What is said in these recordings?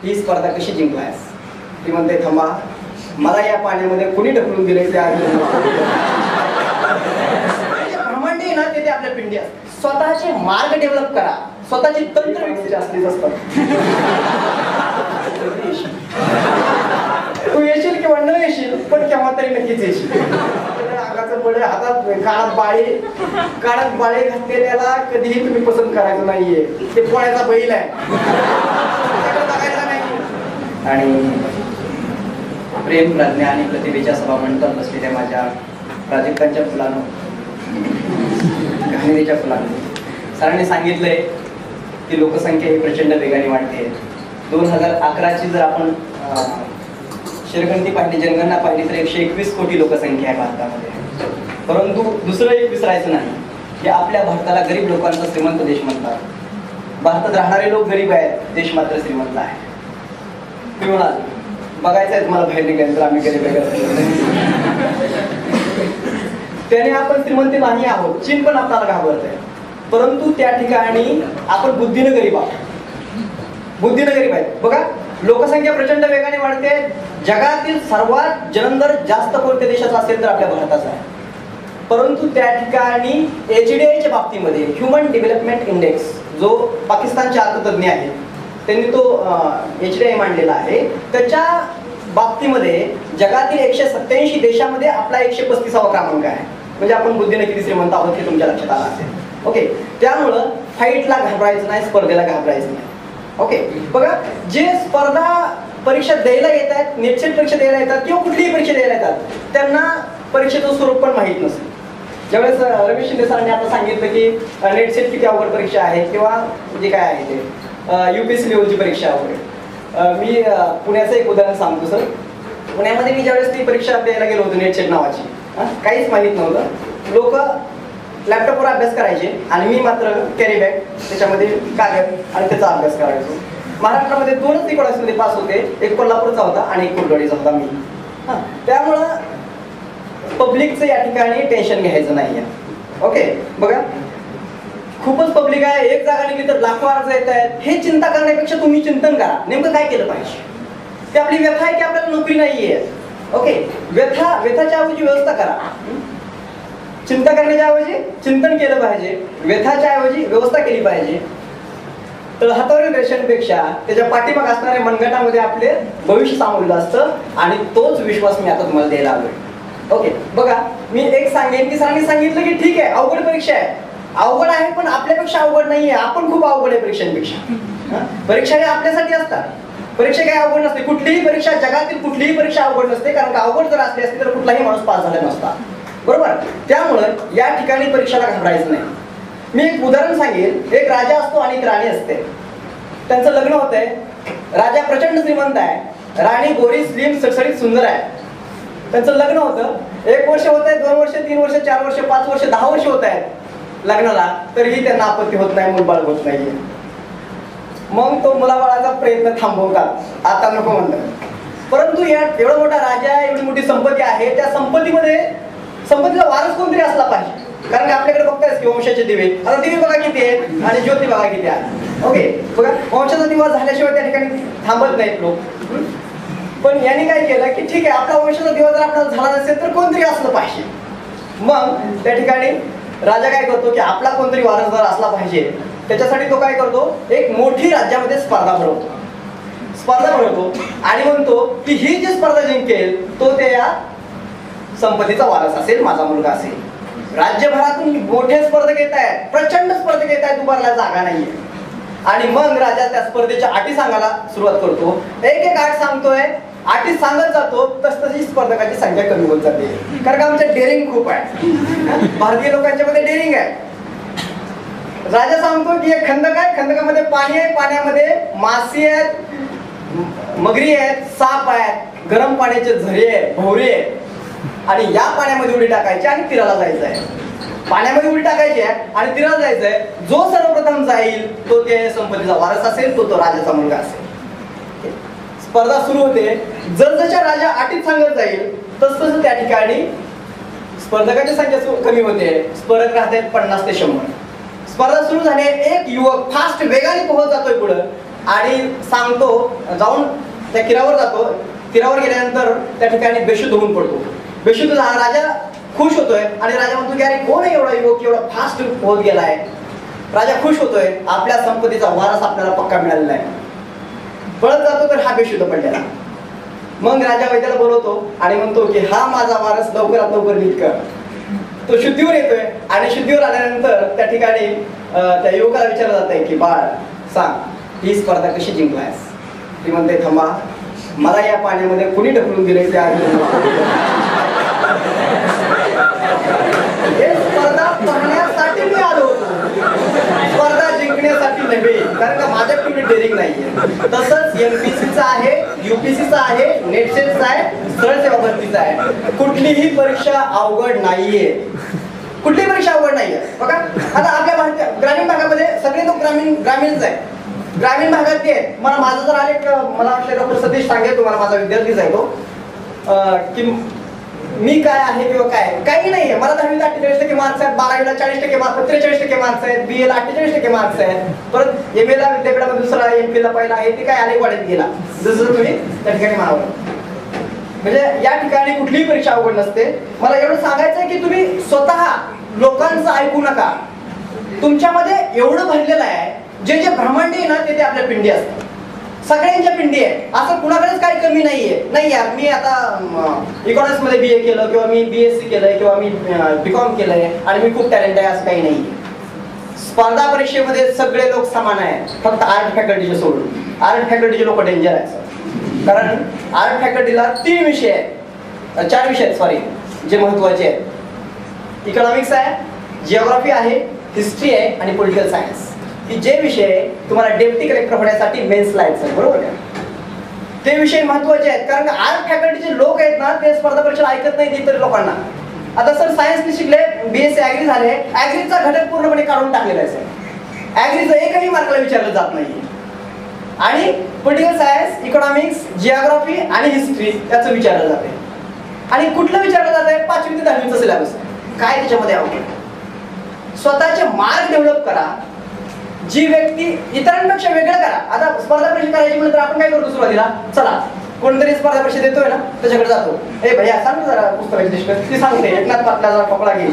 ही स्पर्धा कशी जिंकलायस? ती म्हणते थांबा, मला या पाण्यामध्ये कुणी ढकलून दिले त्या ब्रह्मांड आहे ना ते आपल्या पिंडी असते. स्वतःचे मार्ग डेव्हलप करा, स्वतःची तंत्र विकसित असलीच असतात. तू येशील किंवा न येशील पण केव्हा तरी नक्कीच येशील. अंगाचं बळ हातात कानात बाळे घातलेल्याला कधीही तुम्ही पसंत करायचं नाहीये. ते पोळ्याचा बैल आहे, बघायचा नाही. आणि प्रेम, प्रज्ञा आणि प्रतिभेच्या सभामंडपात बसलेल्या माझ्या प्राजक्तांच्या फुलांनो, घाणेरीच्या फुलांनो, सरांनी सांगितलंय की लोकसंख्या ही प्रचंड वेगाने वाढते. 2011ची जर आपण शिरगणती पाहिली, जनगणना पाहिली तर 121 कोटी लोकसंख्या आहे भारतामध्ये. परंतु दुसरं एक विसरायचं नाही की आपल्या भारताला गरीब लोकांचा श्रीमंत देश म्हणतात. भारतात राहणारे लोक गरीब आहेत, देश मात्र श्रीमंत आहे. तुम्ही म्हणाल बघायचं आहे तुम्हाला बाहेर निघायचं आम्ही गरीब त्याने आपण श्रीमंत नाही आहोत. चीन पण आपल्याला घाबरत आहे, परंतु त्या ठिकाणी आपण बुद्धीनं गरीब आहोत. बुद्धीनं गरीब आहेत. बघा, लोकसंख्या प्रचंड वेगाने वाढते. जगातील सर्वात जलंदर जास्त कोणत्या देशाचा असेल तर आपल्या भारताचा आहे. परंतु त्या ठिकाणी HDIच्या बाबतीमध्ये ह्युमन डेव्हलपमेंट इंडेक्स, जो पाकिस्तानचे अर्थतज्ञ आहेत त्यांनी तो HDI मांडलेला आहे, त्याच्या बाबतीमध्ये जगातील 187 देशामध्ये आपला 135वा क्रमांक आहे. म्हणजे आपण बुद्धीने किती श्रीमंत आहोत हे तुमच्या लक्षात आलं असेल. ओके, त्यामुळं फाईटला घाबरायचं नाही, स्पर्धेला घाबरायचं नाही. ओके, बघा, जे स्पर्धा परीक्षा द्यायला येत आहेत, नेटसेट परीक्षा द्यायला येतात किंवा कुठलीही परीक्षा द्यायला येतात, त्यांना परीक्षेचं स्वरूप पण माहीत नसेल. ज्यावेळेस रमेश शिंदे सरांनी आता सांगितलं की नेटसेट किती अवघड परीक्षा आहे किंवा जे काय आहे ते UPSC लेवलची परीक्षा वगैरे. मी पुण्याचं एक उदाहरण सांगतो सर. पुण्यामध्ये मी ज्यावेळेस ती परीक्षा द्यायला गेलो होतो नेटसेट नावाची, काहीच माहीत नव्हतं. लोक लॅपटॉपवर अभ्यास करायचे आणि मी मात्र कॅरी बॅग, त्याच्यामध्ये कागद आणि त्याचा अभ्यास करायचो. महाराष्ट्रामध्ये 2च निकोळासमध्ये पास होते, एक कोल्हापूरचा होता आणि एक कुलगडीचा होता मी. त्यामुळं पब्लिकचं या ठिकाणी टेन्शन घ्यायचं नाही आहे. ओके, बघा, खूपच पब्लिक आहे, एक जागा निघली तर लाखो अर्ज येत आहेत. हे चिंता करण्यापेक्षा तुम्ही चिंतन करा नेमकं काय केलं पाहिजे. ते आपली व्यथा आहे की आपल्याला नोकरी नाहीये. ओके, व्यथाच्या ऐवजी व्यवस्था करा. चिंता करण्याच्या ऐवजी चिंतन केलं पाहिजे, व्यथाच्या ऐवजी व्यवस्था केली पाहिजे. तर हातावरील रेषांपेक्षा त्याच्या पाठीमाग असणाऱ्या मनगटामध्ये आपले भविष्य सामावलेलं असतं आणि तोच विश्वास मी आता तुम्हाला द्यायला आलोय. ओके, बघा, मी एक सांगेन की सरांनी सांगितलं की ठीक आहे अवघड परीक्षा आहे, अवघड आहे पण आपल्यापेक्षा अवघड नाहीये, आपण खूप अवघड आहे परीक्षांपेक्षा. परीक्षा हे आपल्यासाठी असतात. परीक्षा काही अवघड नसते. कुठलीही परीक्षा, जगातील कुठलीही परीक्षा अवघड नसते, कारण का अवघड जर असली असती तर कुठलाही माणूस पास झाला नसता. बरोबर. त्यामुळं या ठिकाणी परीक्षेला घाबरायचं नाही. मी एक उदाहरण सांगेन. एक राजा असतो आणि एक राणी असते. त्यांचं लग्न होतंय. राजा प्रचंड श्रीमंत आहे, राणी गोरी, स्लिम, सडसडीत, सुंदर आहे. त्यांचं लग्न होतं. 1 वर्ष होत आहे, 2 वर्ष, 3 वर्ष, 4 वर्ष, 5 वर्ष, 10 वर्ष होत आहेत लग्नाला, तरीही त्यांना आपत्ती होत नाही, मूलबाळ होत नाहीये. मग तो मुलाबाळाचा प्रयत्न थांबवतात, आता नको म्हणतात. परंतु या एवढा मोठा राजा, एवढी मोठी संपत्ती आहे, त्या संपत्तीला वारस कोणतरी असला पाहिजे. कारण आपल्याकडे बघतायच की वंशाचे दिवे, आता दिवे बघा किती आहेत आणि ज्योती बघा किती आहेत. ओके, बघा, वंशाचा दिवा झाल्याशिवाय त्या ठिकाणी थांबत नाहीत लोक. पण यांनी काय केलं की ठीक आहे, आपला वंशाचा दिवा जर आपल्याला झाला नसेल तर कोणतरी असलं पाहिजे. मग त्या ठिकाणी राजा काय करतो की आपला कोणतरी वारसदार असला पाहिजे. त्याच्यासाठी तो काय करतो, एक मोठी राज्यामध्ये स्पर्धा भरवतो आणि म्हणतो की ही जी स्पर्धा जिंकेल तो त्या संपत्तीचा वारस असेल, माझा मुलगा असेल. राज्यभरातून मोठे स्पर्धक येत आहेत, प्रचंड स्पर्धक येत आहेत, उभारला जागा नाहीये. आणि मग राजा त्या स्पर्धेच्या अटी सांगायला सुरुवात करतो. एक अट सांगतोय, अटी सांगत जातो, तसतशी स्पर्धकाची संख्या कमी होत जाते. कारण का आमच्या डेअरिंग खूप आहे, भारतीय लोकांच्या मध्ये डेअरिंग आहे. राजा सांगतो की एक खंदक आहे, खंदकामध्ये पाणी आहे, पाण्यामध्ये मासे आहेत, मगरी आहेत, साप आहेत, गरम पाण्याचे झरे आहेत, भोवरे आहेत. आणि या पाण्यामध्ये उडी टाकायची आणि तीराला जायचं आहे. पाण्यामध्ये उडी टाकायची आहे आणि तीराला जायचं आहे. जो सर्वप्रथम जाईल तो त्या संपत्तीचा वारस असेल, तो राजाचा मुलगा असेल. स्पर्धा सुरू होते. जसजशा राजा अटीत सांगत जाईल तसतसं त्या ठिकाणी स्पर्धकांची संख्या कमी होते. स्पर्धक राहतात 50 ते 100. स्पर्धा सुरू झाली. एक युवक फास्ट वेगाने पोहोच जातोय पुढं आणि सांगतो, जाऊन त्या किरावर जातो. किरावर गेल्यानंतर त्या ठिकाणी बेशुद्ध होऊन पडतो. बेशुद्ध राजा खुश होतोय आणि राजा म्हणतो की अरे कोण आहे एवढा युवक, एवढा फास्ट होत गेलाय. राजा खुश होतोय, आपल्या संपत्तीचा वारस आपल्याला पक्का मिळालेला आहे. पळत जातो तर हा बेशुद्ध पडलेला. मग राजा वैद्याला बोलवतो आणि म्हणतो की हा माझा वारस लवकरात लवकर नीट कर. तो शुद्धीवर येतोय आणि शुद्धीवर आल्यानंतर त्या ठिकाणी त्या युवकाला विचारलं जात आहे की बाळ सांग ही स्पर्धा कशी जिंकलायस. ती म्हणते थांबा, मला या पाण्यामध्ये कुणी ढकलून दिले त्या स्पर्धा पाहण्यासाठी मी आलो होतो, स्पर्धा जिंकण्यासाठी नव्हे, कारण का माझ्याकडे डेअरिंग नाहीये. तसंच एमपीसीचा आहे, यूपीसीचा आहे, नेट सेटचा आहे, सरळ सेवा भरतीचा आहे. कुठलीही परीक्षा अवघड नाहीये, कुठलीही परीक्षा अवघड नाहीये. बघा आता आपल्या ग्रामीण भागामध्ये सगळे लोक ग्रामीणच आहे. ग्रामीण भागात ते मला माझं जर आले, मला वाटलं डॉक्टर सतीश सांगेल तुम्हाला, माझा विद्यार्थीच आहे तो, की मी काय आहे किंवा काय काही नाहीये. मला 10वीला 48% मार्क्स आहेत, 12वीला 40% मार्क्स, 43% मार्क्स आहेत, बीएला 48% मार्क्स आहेत, परत एमएला विद्यापीठामध्ये दुसरा, एमपीला पहिला आहे. ते काय आले वाढत गेला, जसं तुम्ही त्या ठिकाणी म्हणावं. म्हणजे या ठिकाणी कुठलीही परीक्षा अवघड नसते. मला एवढं सांगायचं आहे की तुम्ही स्वतः लोकांचं ऐकू नका. तुमच्यामध्ये एवढं भरलेलं आहे, जे जे ब्रह्मांड आहे ना ते आपल्या पिंडी असतात. सगळ्यांच्या पिंडी आहे, असं कुणाकडेच काही कमी नाहीये. नाही यार मी आता इकॉनॉमिक्स मध्ये बीए केलं किंवा मी बीएससी केलंय किंवा मी बीकॉम केलंय आणि मी खूप टॅलेंट आहे, असं काही नाही. स्पर्धा परीक्षेमध्ये सगळे लोक समान आहेत, फक्त आर्ट फॅकल्टीचे सोडून. आर्ट फॅकल्टीचे लोक डेंजर आहेत, कारण आर्ट फॅकल्टीला 3 विषय आहेत, 4 विषय आहेत सॉरी, जे महत्वाचे आहेत. इकॉनॉमिक्स आहे, जिओग्राफी आहे, हिस्ट्री आहे आणि पॉलिटिकल सायन्स. की जे विषय तुम्हाला डेप्टी कलेक्टर होण्यासाठी मेन्सला आहेत, बरोबर का, ते विषय महत्वाचे आहेत. कारण आर्ट फॅकल्टीचे लोक आहेत ना ते स्पर्धा परीक्षा ऐकत नाही इतर लोकांना. आता सर सायन्सने शिकले, बीएससी ऍग्री झाले, ऍग्रीचा घटक पूर्णपणे काढून टाकलेला आहे सर. ऍग्रीचं एकही मार्काला विचारलं जात नाही. आणि पॉलिटिकल सायन्स, इकॉनॉमिक्स, जिओग्राफी आणि हिस्ट्री याचं विचारलं जाते. आणि कुठलं विचारलं जात आहे, 5वी ते 10वीचं सिलेबस. काय त्याच्यामध्ये अवघड. स्वतःचे मार्क डेव्हलप करा. जी व्यक्ती इतरांपेक्षा वेगळं करा. आता स्पर्धा परीक्षा करायची म्हणजे आपण काय करतो सुरुवातीला, चला कोणतरी स्पर्धा परीक्षा देतोय ना त्याच्याकडे जातो, ए भैया सांग जरा पुस्तकाची लिस्ट. ती सांगते एकनाथ पाटला जरा कपडा घे,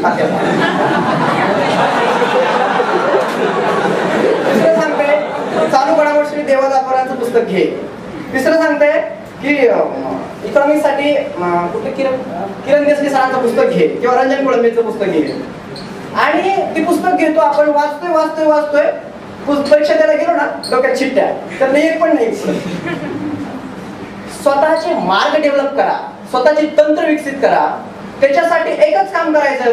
दुसरं सांगते चालू घडामोड श्री देवदासवरांचं पुस्तक घे. तिसरं सांगते की इकॉनॉमिक्स साठी कुठे किरण देसले सरांचं पुस्तक घे किंवा रंजन कुळंबेचं पुस्तक घे. आणि ती पुस्तक घेतो आपण, वाचतोय वाचतोय वाचतोय, परीक्षा द्यायला गेलो ना डोक्यात चिट्ट्या, तर नाही एक पण नाही. स्वतःचे मार्ग डेव्हलप करा, स्वतःची तंत्र विकसित करा. त्याच्यासाठी एकच काम करायचं,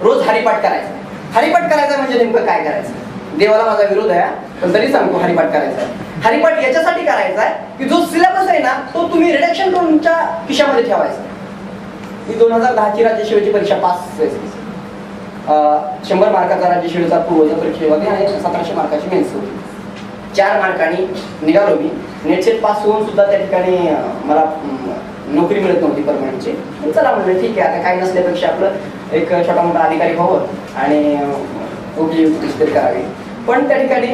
रोज हरिपाठ करायचा. हरिपाठ करायचा म्हणजे नेमकं काय करायचं, देवाला माझा विरोध आहे पण तरी सांगतो हरिपाठ करायचा. हरिपाठ याच्यासाठी करायचा आहे की जो सिलेबस आहे ना तो तुम्ही रिडक्शन करून तुमच्या खिशामध्ये ठेवायचा. मी 2010ची राज्यसेवेची परीक्षा पास, 100 मार्काचा राज्यसेवेचा पूर्वचा परीक्षा होती आणि 1700 मार्काची मेन्स होती. 4 मार्कांनी निघालो मी. नेट सेट पास होऊन सुद्धा त्या ठिकाणी मला नोकरी मिळत नव्हती परमनंटची. चला म्हणलं ठीक आहे, आता काही नसल्यापेक्षा आपलं एक छोटा मोठा अधिकारी व्हावं आणि उपजीविका करावी. पण त्या ठिकाणी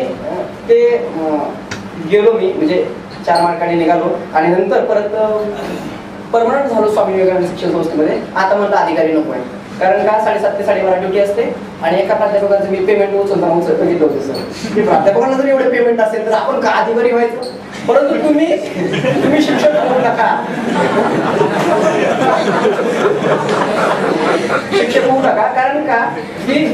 ते गेलो मी, म्हणजे 4 मार्कांनी निघालो आणि नंतर परत परमनंट झालो स्वामी विवेकानंद शिक्षण संस्थेमध्ये. आता म्हणलं अधिकारी नको आहे, कारण का 7:30 ते 12:30 ड्युटी असते आणि एका प्राध्यापकांचं मी पेमेंट उचलता बघितलं होतं सर की प्राध्यापकांना जर एवढे पेमेंट असेल तर आपण का अधिकारी व्हायचं. परंतु तुम्ही शिक्षक होऊ नका, शिक्षक होऊ नका. कारण का की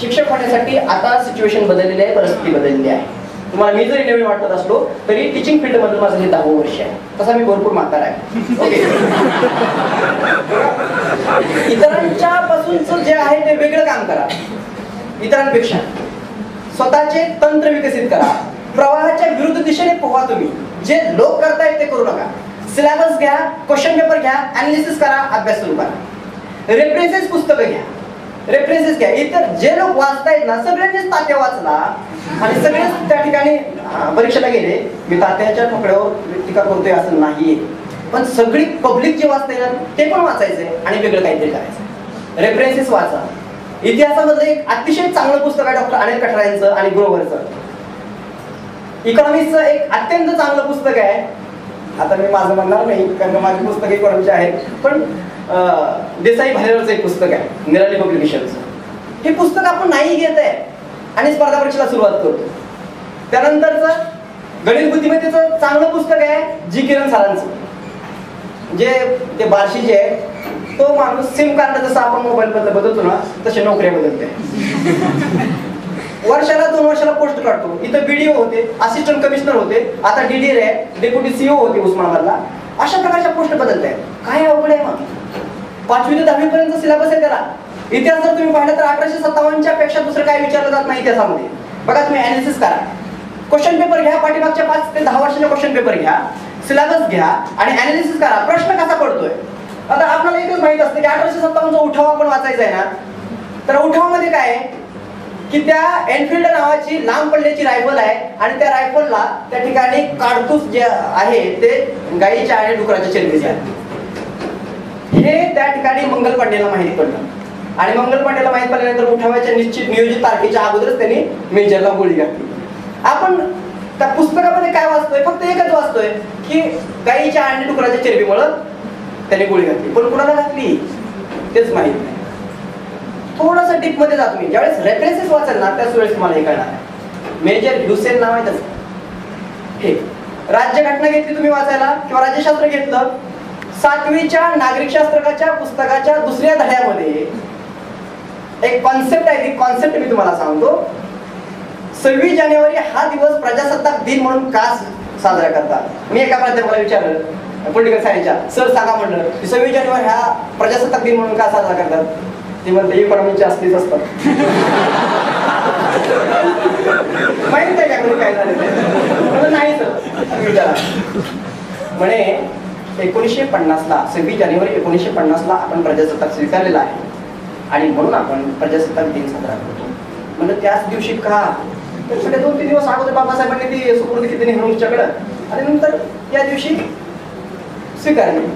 शिक्षक होण्यासाठी आता सिच्युएशन बदललेली आहे, परिस्थिती बदललेली आहे. तुम्हाला मी जरी नवीन वाटत असलो तरी टीचिंग फील्ड मध्ये माझं हे 10वं वर्ष आहे. तसा मी भरपूर म्हातारा आहे. ओके, इतरांच्या पासूनच जे आहे ते वेगळं काम करा. इतरांपेक्षा स्वतःचे तंत्र विकसित करा. प्रवाहाच्या विरुद्ध दिशेने पोहा. तुम्ही जे लोक करतायत ते करू नका. सिलेबस घ्या, क्वेश्चन पेपर घ्या, अनालिसिस करा, अभ्यास सुरू करा. रेफरन्सेस पुस्तकं घ्या, रेफरन्सेस घ्या. इतर जे लोक वाचतायत ना सगळ्यांनीच तात्या वाचला आणि सगळेच त्या ठिकाणी परीक्षेला गेले. मी तात्याच्या ठोकड्यावर टीका करतोय असं नाहीये, पण सगळी पब्लिक जे वाचते ना ते पण वाचायचंय आणि वेगळं काहीतरी करायचं. रेफरन्सेस वाचा. इतिहासामधलं एक अतिशय चांगलं पुस्तक आहे डॉक्टर अनिल कठारे यांचं आणि ग्रोव्हरचं. इकॉनॉमिक्सचं एक अत्यंत चांगलं पुस्तक आहे. आता मी माझं म्हणणार नाही कारण माझी पुस्तक इकॉनॉमिक्सची आहेत, पण देसाई भालेरावचं एक पुस्तक आहे निराली पब्लिकेशनचं. हे पुस्तक आपण नाही घेत आहे आणि स्पर्धा परीक्षेला सुरुवात करतो. त्यानंतरचं गणित बुद्धिमत्तेचं चांगलं पुस्तक आहे जी किरण सरांचं. जे ते बार्शी जे आहे तो माणूस सिम कार्ड जसं आपण मोबाईल बदलतो ना तसे नोकऱ्या बदलते. वर्षाला 2 वर्षाला पोस्ट काढतो. इथं बीडीओ होते, असिस्टंट कमिशनर होते, आता डीडीआर आहे, डेप्युटी सीओ होते उस्मानाबादला. अशा प्रकारच्या पोस्ट बदलत आहेत. काय अवघड आहे मग. 5वी ते 10वी पर्यंत सिलेबस आहे त्याला. इतिहास जर तुम्ही पाहिलं तर 1857च्या पेक्षा दुसरं काय विचारलं जात नाही इतिहासामध्ये. बघा तुम्ही अनालिसिस करा, क्वेश्चन पेपर घ्या, पाठीमागच्या 5 ते 10 वर्षाचे क्वेश्चन पेपर घ्या, सिलेबस घ्या आणि अनालिसिस करा, प्रश्न कसा पडतोय. आता आपल्याला एकच माहित असतं की 1857चा उठाव आपण वाचायचा आहे ना, तर उठावामध्ये काय आहे की त्या एनफिल्ड नावाची लांब पल्ल्याची रायफल आहे आणि त्या रायफलला त्या ठिकाणी काडतूस जे आहे ते गाईच्या आणि डुकराच्या चरबीचे आहे. हे त्या ठिकाणी मंगल पांडेला माहिती पडलं आणि मंगल पांडेला माहित पडल्यानंतर उठावाच्या निश्चित नियोजित तारखेच्या अगोदरच त्यांनी मेजरला गोळी घातली. आपण त्या पुस्तकामध्ये काय वाचतोय, फक्त एकच वाचतोय की गाईच्या आणि डुकराच्या चरबीमुळे त्यांनी गोळी घातली, पण कुणाला घातली तेच माहित नाही. थोडंसं डीप मध्ये जातो मी. ज्यावेळेस रेफरन्सेस वाचेल ना त्याच वेळेस तुम्हाला हे कळणार आहे. मेजर ह्युसेन नाव आहे त्याचं. हे राज्यघटना घेतली तुम्ही वाचायला किंवा राज्यशास्त्र घेतलं, 7वीच्या नागरिकशास्त्राच्या पुस्तकाच्या दुसऱ्या धड्यामध्ये एक कॉन्सेप्ट आहे. ती कॉन्सेप्ट मी तुम्हाला सांगतो. 26 जानेवारी हा दिवस प्रजासत्ताक दिन म्हणून का साजरा करतात. मी एका प्राध्यापकाला विचारलं पॉलिटिकल सायन्सच्या, सर सांगा म्हणलं की 26 जानेवारी हा प्रजासत्ताक दिन म्हणून का साजरा करतात. ते म्हणते इकॉनॉमीचे असलीच असतात. माहित आहे का काय झालं. नाही सर विचारा म्हणे 1950ला 26 जानेवारी 1950ला आपण प्रजासत्ताक स्वीकारलेला आहे आणि म्हणून आपण प्रजासत्ताक दिन साजरा करतो. म्हणजे त्याच दिवशी का, तर सगळे 2-3 दिवस अगोदर बाबासाहेबांनी ती सुपूर्द केली नेहरूंच्याकडं आणि नंतर या दिवशी स्वीकारली.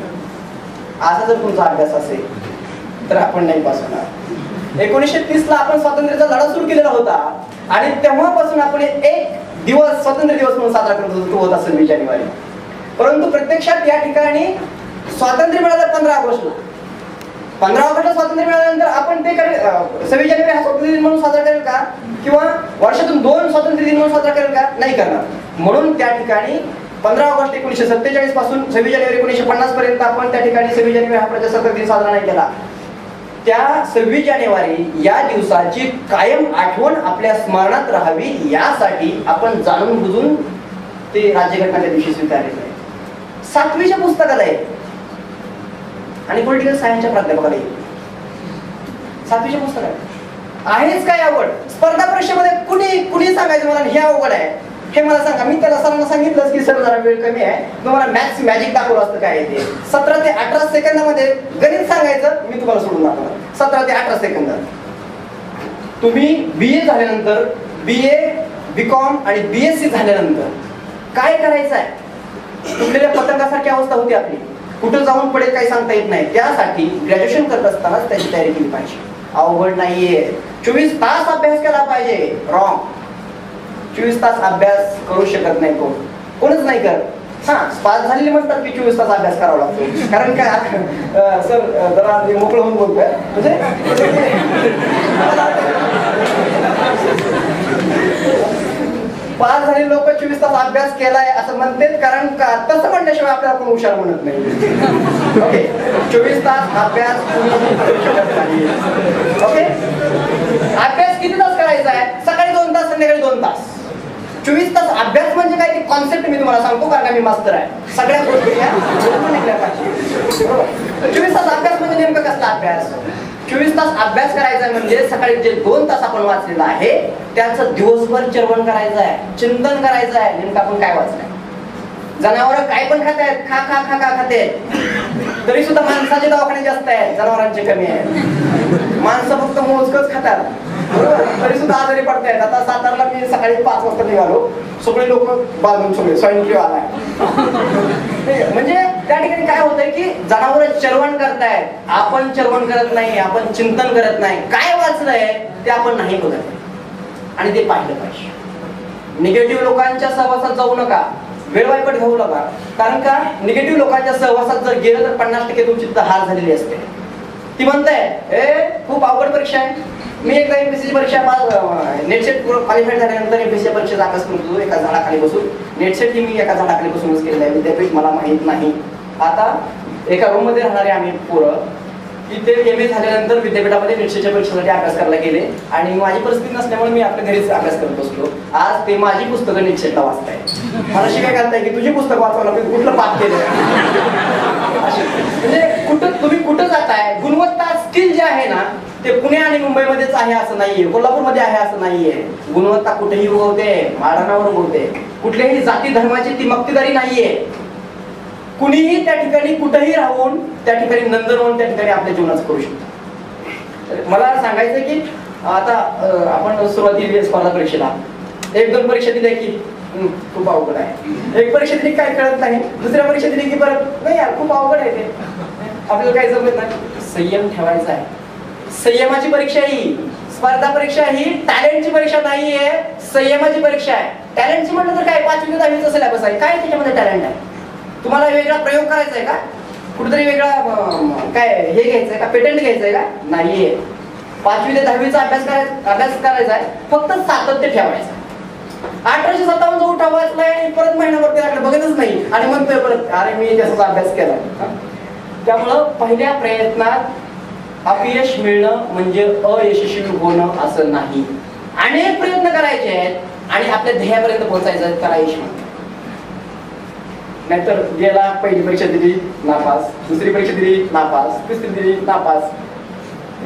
असा जर तुमचा अभ्यास असेल तर आपण नाही पास होणार. 1930ला आपण स्वातंत्र्याचा लढा सुरू केलेला होता आणि तेव्हापासून आपण एक दिवस स्वातंत्र्य दिवस म्हणून साजरा करत होतो, तो होता 26 जानेवारी. परंतु प्रत्यक्षात या ठिकाणी स्वातंत्र्य मिळालं 15 ऑगस्टला. 15 ऑगस्टला स्वातंत्र्य मिळाल्यानंतर आपण ते 26 जानेवारी हा स्वातंत्र्य दिन म्हणून साजरा करेल का, किंवा वर्षातून 2 स्वातंत्र्य दिन म्हणून साजरा करेल का, नाही करणार. म्हणून त्या ठिकाणी 15 ऑगस्ट 1947 पासून 26 जानेवारी 1950 पर्यंत आपण त्या ठिकाणी 26 जानेवारी हा प्रजासत्ताक दिन साजरा नाही केला. त्या 26 जानेवारी या दिवसाची कायम आठवण आपल्या स्मरणात राहावी यासाठी आपण जाणून बुजून ते राज्यघटना त्या दिवशी स्वीकारलेलं आहे. 7वीच्या पुस्तकात आहे आणि पॉलिटिकल सायन्सच्या प्राध्यापकाला आहे. 7वीच्या पुस्तकात आहेच काय आवड. स्पर्धा परीक्षेमध्ये कुणी सांगायचं मला हे अवघड आहे हे मला सांगा. मी त्याला सरांना सांगितलंच की सर जरा वेळ कमी आहे, तुम्हाला मॅथ्स मॅजिक दाखवलं असतं काय ते. 17 ते 18 सेकंदामध्ये गणित सांगायचं, मी तुम्हाला सोडून दाखवलं. 17 ते 18 सेकंदात. तुम्ही BA झाल्यानंतर BA BCom आणि BSc झाल्यानंतर काय करायचं आहे. तुटलेल्या पतंगासारखी अवस्था होती आपली, कुठं जाऊन पडेल काही सांगता येत नाही. त्यासाठी ग्रॅज्युएशन करत असतानाच त्याची तयारी केली पाहिजे. अवघड नाहीये. 24 तास अभ्यास केला पाहिजे. रॉंग. 24 तास अभ्यास करू शकत नाही कोणच नाही करत. हा पास झालेले म्हणतात की 24 तास अभ्यास करावा लागतो. कारण काय सर जरा मोकळं होऊन बोलतोय म्हणजे पास झालेले लोक 24 तास अभ्यास केलाय असं म्हणतात, कारण का तसं म्हणल्याशिवाय आपल्याला कोण हुशार म्हणत नाही. ओके 24 तास अभ्यास करू शकत नाही. ओके अभ्यास किती तास करायचा आहे. सकाळी 2 तास संध्याकाळी 2 तास. 24 तास अभ्यास म्हणजे काय ती कॉन्सेप्ट मी तुम्हाला सांगतो कारण मी मास्टर आहे. सगळ्या गोष्टी या निघल्या पाहिजे. 24 तास अभ्यास म्हणजे नेमकं कसला अभ्यास. 24 तास अभ्यास करायचा म्हणजे सकाळी जे 2 तास आपण वाचलेलं आहे त्याचं दिवसभर चर्वण करायचं आहे, चिंतन करायचं आहे. नेमकं आपण काय वाचलंय. जनावर काय पण खात आहेत, खा खा खा खा खाते, तरी सुद्धा माणसाचे दवाखाने जास्त आहेत, जनावरांचे कमी आहेत. माणसं फक्त मोजकच खातात तरी सुद्धा आजारी पडतायत. आता सातारला मी सकाळी 5 वाजता निघालो, सगळे लोक बांधून सगळे स्वाईन फ्लू आलाय. म्हणजे त्या ठिकाणी काय होतंय की जनावर चर्वण करतायत, आपण चर्वण करत नाही, आपण चिंतन करत नाही. काय वाचलंय ते आपण नाही बघत आणि ते पाहिलं पाहिजे. निगेटिव्ह लोकांच्या सहवासात जाऊ नका, वेळ वाईपट घेऊ नका. कारण का निगेटिव्ह लोकांच्या सहवासात जर गेलं तर 50% तुमची हार झालेली असते. ती म्हणताय ए खूप अवघड परीक्षा आहे. मी एकदा एमपीएससी परीक्षा नेटसेट क्वालिफाईड झाल्यानंतर एमपीएससी परीक्षेचा अभ्यास करतो एका झाडाखाली बसून. नेटसेट ही मी एका झाडाखाली बसूनच केलेलं आहे, विद्यापीठ मला माहीत नाही. आता एका रूम मध्ये राहणारे आम्ही पोरं इथे एमए झाल्यानंतर विद्यापीठामध्ये नेटसेटच्या परीक्षेसाठी अभ्यास करायला गेले आणि माझी परिस्थिती नसल्यामुळे मी आपल्या घरीच अभ्यास करत बसलो. आज ते माझी पुस्तकं नेटसेटला वाचताय. मला शिकाय घालताय की तुझी पुस्तक वाचवायला कुठलं पाप केलं. म्हणजे तुम्ही कुठं जाताय. गुणवत्ता स्किल जे आहे ना ते पुणे आणि मुंबईमध्येच आहे असं नाहीये, कोल्हापूरमध्ये आहे असं नाहीये. गुणवत्ता कुठेही उगवते, माळरानावर उगवते. कुठल्याही जाती धर्माची ती मक्तेदारी नाहीये. कुणीही त्या ठिकाणी कुठेही राहून त्या ठिकाणी नंदनवन त्या ठिकाणी आपल्या जीवनाचं करू शकतो. मला सांगायचं की आता आपण सुरुवातीला स्पर्धा परीक्षेला 1-2 परीक्षा दिल्या की खूप अवघड आहे. एक परीक्षा दिली काय कळत नाही, दुसऱ्या परीक्षा दिली की परत नाही यार खूप अवघड आहे ते, आपल्याला काही जमत नाही. संयम ठेवायचा आहे. संयमाची परीक्षा ही स्पर्धा परीक्षा ही टॅलेंटची परीक्षा नाहीये, संयमाची परीक्षा आहे. टॅलेंटची म्हटलं तर काय 5वी ते 10वीचा सिलेबस आहे, काय त्याच्यामध्ये टॅलेंट आहे. तुम्हाला वेगळा प्रयोग करायचा आहे का, कुठेतरी वेगळा काय हे घ्यायचंय का, पेटंट घ्यायचंय का, नाहीये. 5वी ते 10वीचा अभ्यास करायचा आहे, फक्त सातत्य ठेवायचं. 1857 जो उठाव वाचलाय आणि परत महिनाभर त्याकडे बघतच नाही आणि म्हणतोय परत अरे मी त्याचा अभ्यास केला. त्यामुळं पहिल्या प्रयत्नात अपयश मिळणं म्हणजे अयशस्वी होणं असं नाही. अनेक प्रयत्न करायचे आहेत आणि आपल्या ध्येयापर्यंत पोहोचायचं त्याला यश म्हणतात. नाहीतर गेला पहिली परीक्षा दिली नापास, दुसरी परीक्षा दिली नापास, तिसरी दिली नापास.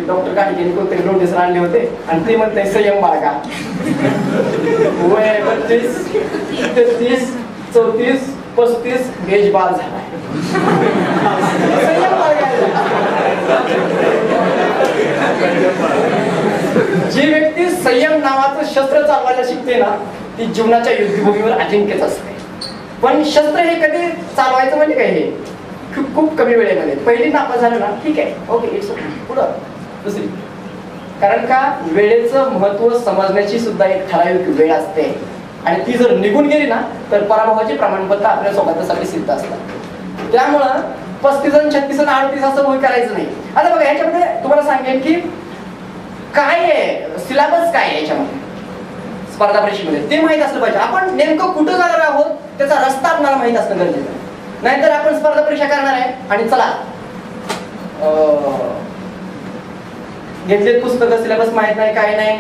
डॉक्टर काहीतरी कोणतरी नोटीस आणले होते आणि ते म्हणते संयम बाळगा. वय 32, 33, 34, 35 बेज बाद झाला. संयम बाळगायचा. जी व्यक्ती संयम नावाचं शस्त्र चालवायला शिकते ना ती जीवनाच्या युद्धभूमीवर अजिंक्यच असते. पण शस्त्र हे कधी चालवायचं म्हणजे काय हे खूप कमी वेळेमध्ये. पहिली नापास झालं ना ठीक आहे, ओके इट्स ओके, पुढं दुसरी. कारण का वेळेचं महत्व समजण्याची सुद्धा एक ठराविक वेळ असते आणि ती जर निघून गेली ना तर पराभवाचे प्रमाणपत्र आपल्या स्वतःसाठी सिद्ध असतात. त्यामुळं 35 आणि 36 आणि 38 असं होय करायचं नाही. आता बघा ह्याच्यामध्ये तुम्हाला सांगेन की काय आहे सिलेबस काय आहे याच्यामध्ये स्पर्धा परीक्षेमध्ये ते माहित असलं पाहिजे. आपण नेमकं कुठं जाणार आहोत त्याचा रस्ता आपल्याला माहित असणं गरजेचं आहे. नाहीतर आपण स्पर्धा परीक्षा करणार आहे आणि चला घेतले पुस्तकं, सिलेबस माहित नाही काय नाही,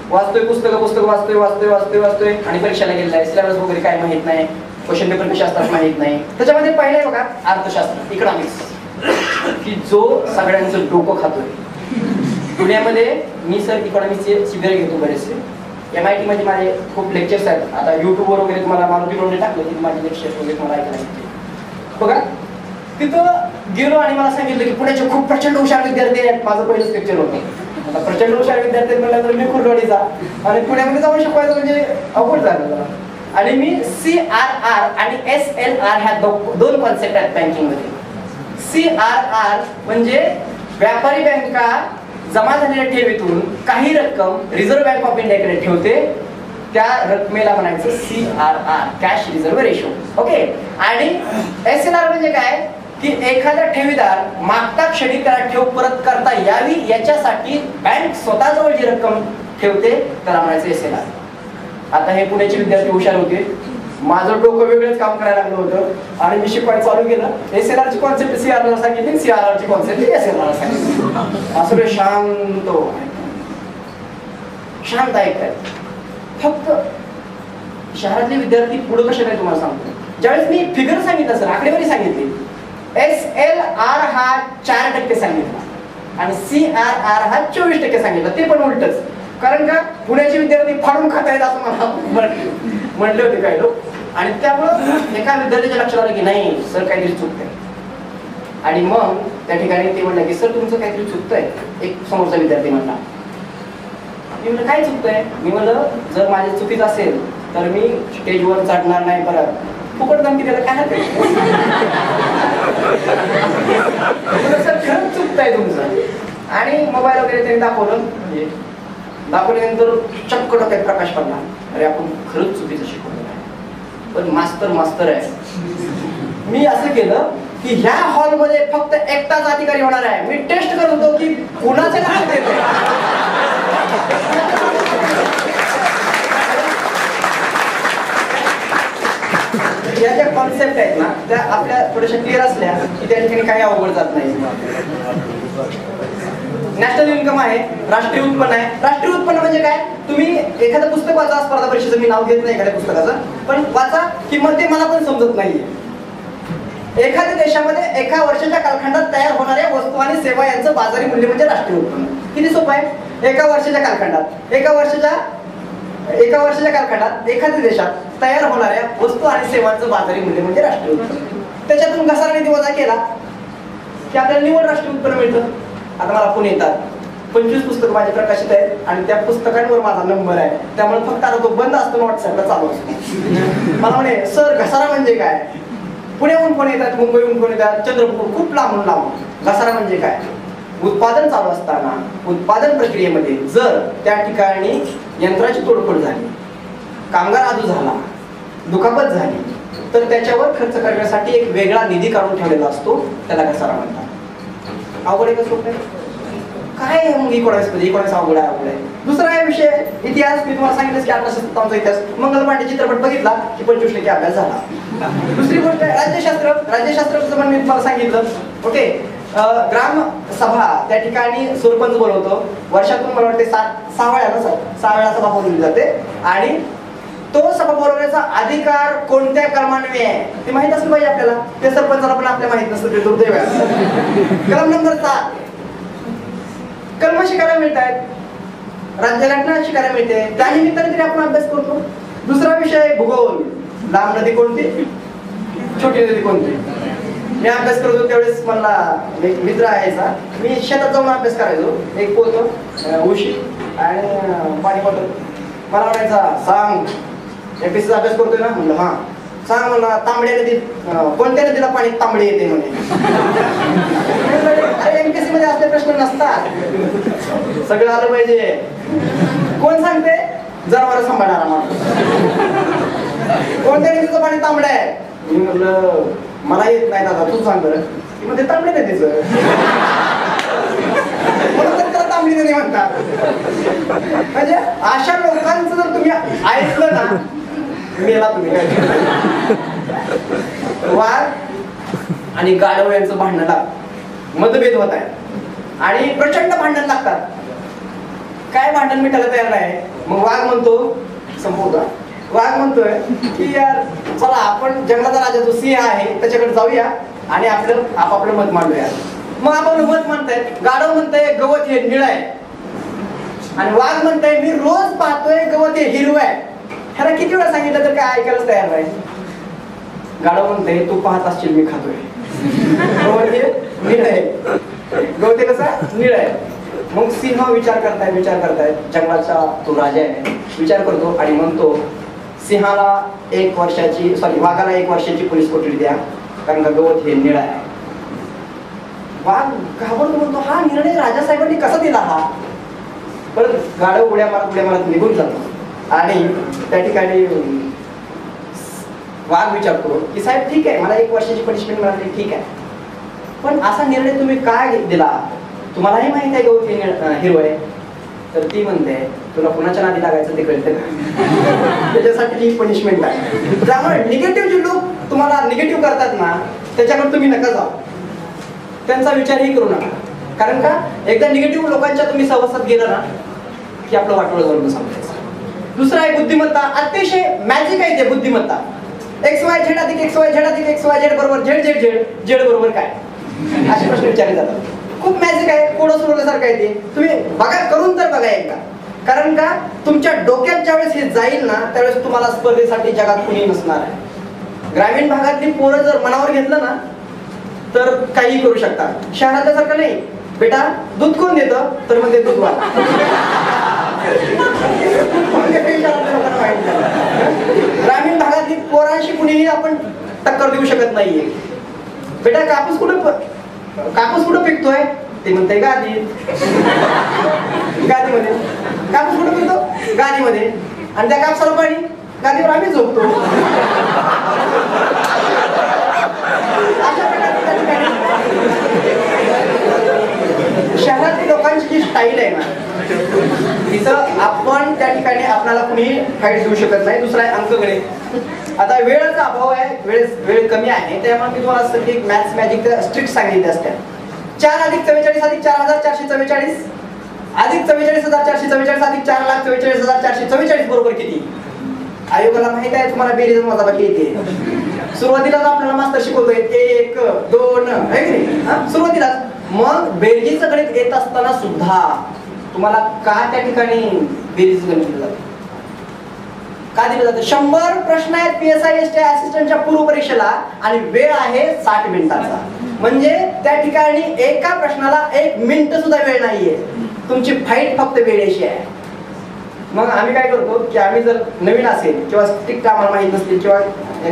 वाचतोय पुस्तक वाचतोय आणि परीक्षेला गेलेला आहे. सिलेबस वगैरे काय माहित नाही, क्वेश्चन पेपर कशा असतात माहित नाही. त्याच्यामध्ये पहिलं आहे बघा अर्थशास्त्र, इकॉनॉमिक्स, की जो सगळ्यांचं डोकं खातोय. पुण्यामध्ये मी सर इकॉनॉमिक्सचे शिबिर घेतो बरेचसे. MIT मध्ये माझे खूप लेक्चर्स आहेत. आता युट्यूबवर वगैरे तुम्हाला मारुती रोडने टाकले की माझे लेक्चर्स वगैरे मला ऐकायला बघा. तिथं गेलो आणि मला सांगितलं की पुण्याचे खूप प्रचंड हुशार विद्यार्थी आहेत. माझं पहिलंच लेक्चर होतं. आता प्रचंड हुशार विद्यार्थी म्हटल्यानंतर मी खुरडवाडीचा आणि पुण्यामध्ये जाऊन शिकवायचं म्हणजे अवघड झालं. आणि मी CRR आणि SLR ह्या 2 कॉन्सेप्ट आहेत बँकिंगमध्ये. CRR म्हणजे व्यापारी बँका जमा झालेल्या ठेवीतून काही रक्कम रिझर्व्ह बँक ऑफ इंडियाकडे ठेवते, त्या रकमेला म्हणायचं CRR, cash reserve ratio. Okay. आणि SLR म्हणजे काय की एखादा ठेवीदार मागता क्षणी त्याला ठेव परत करता यावी याच्यासाठी बँक स्वतःजवळ जी रक्कम ठेवते त्याला म्हणायचं SLR. आता हे पुण्याचे विद्यार्थी हुशार होते. माझं डोकं वेगळंच काम करायला लागलं होतं आणि मी शिकवायला चालू केलं. SLR ची कॉन्सेप्ट CRR ला सांगितली, CRR ची कॉन्सेप्ट SLR ला सांगितली. असं शांत ऐकताय. फक्त शहरातले विद्यार्थी पुढे कसे नाही तुम्हाला सांगतो. ज्यावेळेस मी फिगर सांगितलं सर आकडेवारी सांगितली, SLR हा 4% सांगितला आणि CRR हा 24% सांगितला. ते पण उलटच. कारण का पुण्याचे विद्यार्थी फाडून खात आहेत असं मला म्हटले होते काही लोक. आणि त्यामुळं एका विद्यार्थ्याच्या लक्षात आलं की नाही सर काहीतरी चुकतंय. आणि मग त्या ठिकाणी ते म्हणलं की सर तुमचं काहीतरी चुकतंय. एक समोरचा विद्यार्थी म्हणला. मी म्हणलं काय चुकतंय. मी म्हणलं जर माझी चुकीच असेल तर मी स्टेजवर चढणार नाही परत. फुकट धमकी द्यायला काय हरकत. सर खरंच चुकतंय तुमचं. आणि मोबाईल वगैरे त्यांनी दाखवलं. म्हणजे दाखवल्यानंतर चक्क डोक्यात प्रकाश पडला, अरे आपण खरंच चुकीचं शिकवलं आहे. पण मास्तर आहे. मी असं केलं की ह्या हॉलमध्ये फक्त एकटाच अधिकारी होणार आहे. मी टेस्ट करत होतो की कुणाचे लक्षात येते. या ज्या कॉन्सेप्ट आहेत ना त्या आपल्या थोड्याशा क्लिअर असल्या की त्या ठिकाणी काही अवघड जात नाही. नॅशनल इन्कम आहे, राष्ट्रीय उत्पन्न आहे. राष्ट्रीय उत्पन्न म्हणजे काय? तुम्ही एखादं पुस्तक वाचा, स्पर्धा परीक्षेचं मी नाव घेत नाही एखाद्या पुस्तकाचं, पण वाचा की मग ते मला पण समजत नाहीये. एखाद्या देशामध्ये एका वर्षाच्या कालखंडात तयार होणाऱ्या वस्तू आणि सेवा यांचं बाजारी मूल्य म्हणजे राष्ट्रीय उत्पन्न. किती सोपं आहे? एका वर्षाच्या कालखंडात एखाद्या देशात तयार होणाऱ्या वस्तू आणि सेवांचं बाजारी मूल्य म्हणजे राष्ट्रीय उत्पन्न. त्याच्यातून घसारा निधी वजा केला की आपल्याला निव्वळ राष्ट्रीय उत्पन्न मिळतं. आता मला फोन येतात, 25 पुस्तकं माझे प्रकाशित आहेत आणि त्या पुस्तकांवर माझा नंबर आहे, त्यामुळे फक्त आता तो बंद असतो, व्हॉट्सअपला चालू असतो. मला म्हणे सर घसारा म्हणजे काय? पुण्याहून फोन येतात, मुंबईहून फोन येतात, चंद्रपूर, खूप लांबून. घसारा म्हणजे काय? उत्पादन चालू असताना उत्पादन प्रक्रियेमध्ये जर त्या ठिकाणी यंत्राची तोडफोड झाली, कामगार आदू झाला, दुखापत झाली, तर त्याच्यावर खर्च करण्यासाठी एक वेगळा निधी काढून ठेवलेला असतो, त्याला घसारा म्हणतात. अवघड आहे का सोपं आहे? काय आहे मग इकॉनॉमिक्स अवघड आहे. दुसरा आहे विषय इतिहास. मी तुम्हाला सांगितलं की 1857 इतिहास. मंगल पांडे चित्रपट बघितला की 25% अभ्यास झाला. दुसरी गोष्ट आहे राज्यशास्त्राचं पण मी तुम्हाला सांगितलं. ओके, ग्राम सभा त्या ठिकाणी सरपंच बोलवतो. वर्षातून मला वाटते 6 वेळा सभा बोलवली जाते आणि तो सभा बोलवण्याचा अधिकार कोणत्या कलमान्वये आहे ते माहित असलं पाहिजे आपल्याला. ते सरपंचाला पण आपल्याला माहित नसतं, ते दुर्दैव आहे. कलम नंबर 7 कलम शिकायला मिळत आहेत, राज्यघटना शिकायला मिळते, त्या निमित्ताने तरी आपण अभ्यास करतो. दुसरा विषय भूगोल. लांब नदी कोणती, छोटी नदी कोणती. मी अभ्यास करत होतो त्यावेळेस मला एक मित्र यायचा, मी शेतात जाऊन अभ्यास करायचो. एक पोतं, उशी आणि पाणी बॉटल. मला म्हणायचा सांग एमपीसीचा अभ्यास करतोय ना. म्हणलं हा. सांग मला तांबड्या नदीत कोणत्या नदीला पाणी तांबडे येते म्हणे. अरे एमपीसी मध्ये असले प्रश्न नसतात, सगळं आलं पाहिजे. कोण सांगते? जनावर सांभाळणारा माणूस. कोणत्या नदीचं पाणी तांबडं आहे? मी म्हटलं मला येत नाही दादा, तू सांग बरं. मध्ये तांबडे नदीचं तांबडी नदी म्हणतात. म्हणजे अशा लोकांचं जर तुम्ही ऐकलं ना, मेला तुम्ही. काय वाघ आणि गाढव यांचं भांडण लागतं, मतभेद होत आहे आणि प्रचंड भांडण लागतात. काय भांडण मिटायला तयार नाही. मग वाघ म्हणतो, संपवतो, वाघ म्हणतोय की यार चला आपण जंगलाचा राजा जो सिंह आहे त्याच्याकडे जाऊया आणि आपलं आपापलं मत मांडूया. मग आपण मत म्हणताय, गाढव म्हणताय गवत हे निळं आहे आणि वाघ म्हणताय मी रोज पाहतोय गवत हे हिरवं आहे. ह्याला किती वेळा सांगितलं तर काय ऐकायलाच तयार नाही. गाढव म्हणताय तू पाहत असशील मी खातोय. गवत हे निळं आहे, गवत हे कसं निळं आहे. मग सिंह विचार करतायत, जंगलाचा तो राजा आहे, विचार करतो आणि म्हणतो सिंहाला वाघाला 1 वर्षाची पोलीस कोठडी द्या, कारण का गवत हे निळं आहे. वाघ घाबरतो, म्हणतो हा निर्णय राजासाहेबांनी कसा दिला हा. परत गाढव उड्या मारत निघून जातो आणि त्या ठिकाणी वाघ विचारतो की साहेब ठीक आहे, मला 1 वर्षाची पनिशमेंट मिळाली, ठीक आहे, पण असा निर्णय तुम्ही काय दिला, तुम्हालाही माहित आहे गवत हिरवं आहे. तर ती म्हणते तुला कुणाच्या नादी लागायचं ते कळतं का, त्याच्यासाठी ही पनिशमेंट आहे. त्यामुळे निगेटिव्ह जे लोक तुम्हाला निगेटिव्ह करतात ना त्याच्याकडे तुम्ही नका जाऊ, त्यांचा विचारही करू नका. कारण का एकदा निगेटिव्ह लोकांच्या तुम्ही सहवासात गेला ना की आपलं वाटोळं जाऊन सांगायचं. दुसरा आहे बुद्धिमत्ता. अतिशय मॅजिक आहे ते बुद्धिमत्ता. XYZ अधिक XYZ अधिक XYZ बरोबर Z बरोबर काय, असे प्रश्न विचारले जातात. खूप मॅजिक आहे, कोडं सोडल्यासारखं आहे ते. तुम्ही बघा, करून तर बघा एकदा. कारण का तुमच्या डोक्यात ज्यावेळेस हे जाईल ना त्यावेळेस तुम्हाला स्पर्धेसाठी जगात कुणी नसणार आहे. ग्रामीण भागातली पोरं जर मनावर घेतलं ना तर काही करू शकतात. शहरातल्या सारखं नाही. बेटा दूध कोण देतं, तर मग ते दूध वाला. ग्रामीण भागातली पोरांशी कुणीही आपण टक्कर देऊ शकत नाहीये. बेटा कापूस कुठं पिकतोय, ते म्हणते गादीत. गादीमध्ये कापूस कुठं करतो? गादीमध्ये. आणि त्या कापसाला पाणी गादीवर आम्ही झोपतो. अशा प्रकारे शहरातील लोकांची जी स्टाईल आहे ना, तिथं आपण त्या ठिकाणी आपल्याला कुणी फाईट देऊ शकत नाही. दुसरा आहे अंकगणित. आता वेळेचा अभाव आहे, वेळ कमी आहे, त्यामुळे मी तुम्हाला सगळी मॅथ्स मॅजिक स्ट्रिक्ट सांगितले असते. 4 अधिक 44 अधिक 4444 अधिक 44,444 अधिक 4,44,444 बरोबर किती? आयोगाला माहित आहे तुम्हाला बेरीज वजाबाकी येते. सुरुवातीलाच आपल्याला मास्तर शिकवतोय 1 2 आहे की नाही, सुरुवातीलाच. मग बेरजेचं गणित येत असताना सुद्धा तुम्हाला का त्या ठिकाणी बेरीज गणित दिलं जातं? का दिलं जातं? 100 प्रश्न आहेत PSI असिस्टंटच्या पूर्व परीक्षेला आणि वेळ आहे 60 मिनिटाचा. म्हणजे त्या ठिकाणी एका प्रश्नाला 1 मिनिट सुद्धा वेळ नाहीये. तुमची फाईट फक्त वेळेशी आहे. मग आम्ही काय करतो की आम्ही जर नवीन असेल किंवा स्ट्रिक्ट आम्हाला माहित नसतील किंवा